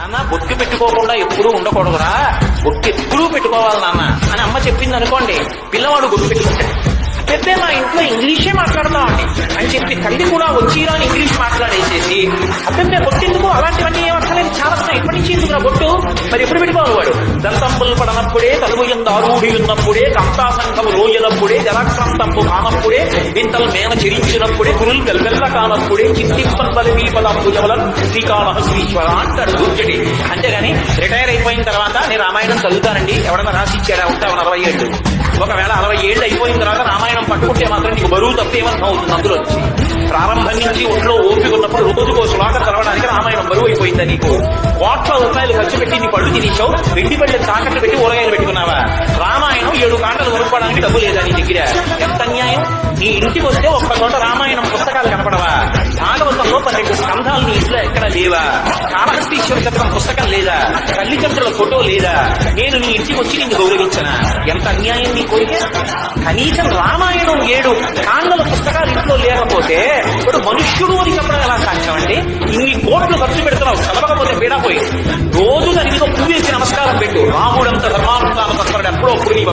నాన్న బొట్టు పెట్టుకోకుండా ఎప్పుడూ ఉండకూడదురా, బొట్టు ఎప్పుడూ పెట్టుకోవాలి నాన్న అని అమ్మ చెప్పింది అనుకోండి, పిల్లవాడు బొట్టు పెట్టుకుంటాడు. పెద్ద మా ఇంట్లో ఇంగ్లీషే మాట్లాడతామండి అని చెప్పి తల్లి కూడా వచ్చిరాని ఇంగ్లీష్ మాట్లాడేసేసి అబ్బే బొట్టెందుకు అలాంటివన్నీ ఏమక్కర్లేదు, చాలా ఇప్పటి నుంచి ఎందుకు బొట్టు మరి ఎప్పుడు పెట్టుకోవాలి వాడు. దంతంపులు పడనప్పుడే, తలుపు ఎందు ఆరూఢి ఉన్నప్పుడే, కంతాసంకము రోజునప్పుడే, జలక్రాంతంపు కానప్పుడే, వింతలు మేన చెరించినప్పుడే, కురులు గల్గల్ల కానప్పుడే, చిత్తిప్పంబలి మీ పదంపుజవలం శ్రీకాళహస్తీశ్వర అంటాడు దూర్జటి. అంతేగాని రిటైర్ అయిపోయిన తర్వాత నేను రామాయణం చదువుతానండి ఎవడన్నా రాసి ఇచ్చాడా ఉంటా 60 ఏళ్ళు. ఒకవేళ 60 ఏళ్ళు అయిపోయిన తర్వాత రామాయణం పట్టుకుంటే మాత్రం నీకు బరువు తప్పేమర్థం అవుతుంది. అందులో ప్రారంభం నుంచి ఒంట్లో ఓపిక ఉన్నప్పుడు రోజుకో శ్లోకం చదవడానికి రామాయణం బరువు అయిపోయిందా నీకు? కోట్ల రూపాయలు ఖర్చు పెట్టి నీ పళ్ళు తినేసావు, వెండి పళ్ళు తాకట్టు పెట్టి ఊరగాయలు పెట్టుకున్నావా? రామాయణం 7 కాంటలు కొనుక్కోవడానికి డబ్బు లేదా నీ దగ్గర? ఎంత అన్యాయం! నీ ఇంటికి వస్తే ఒక్క చోట రామాయణం పుస్తకాలు కనపడవా? భాగవతంలో 12 స్కంధాలు నీ ఇంట్లో ఎక్కడ లేవా? కాళహస్తీశ్వర శతకం పుస్తకం లేదా? తల్లిదండ్రుల ఫోటో లేదా? నేను నీ ఇంటికి వచ్చి నిన్ను గౌరవించనా? ఎంత అన్యాయం నీ కోరిక! కనీసం రామాయణం 7 కాండల పుస్తకాలు ఇంట్లో లేకపోతే ఇప్పుడు మనుష్యుడు అని చెప్పడం ఎలా సాధ్యం అండి? ఇన్ని కోట్లు ఖర్చు పెడుతున్నావు, చదవకపోతే పీడాపోయి రోజు దానికి పువ్వేసి నమస్కారం పెట్టు. రాముడంత ధర్మానుష్ఠాన తత్పరుడు ఎప్పుడో అప్పుడు నీ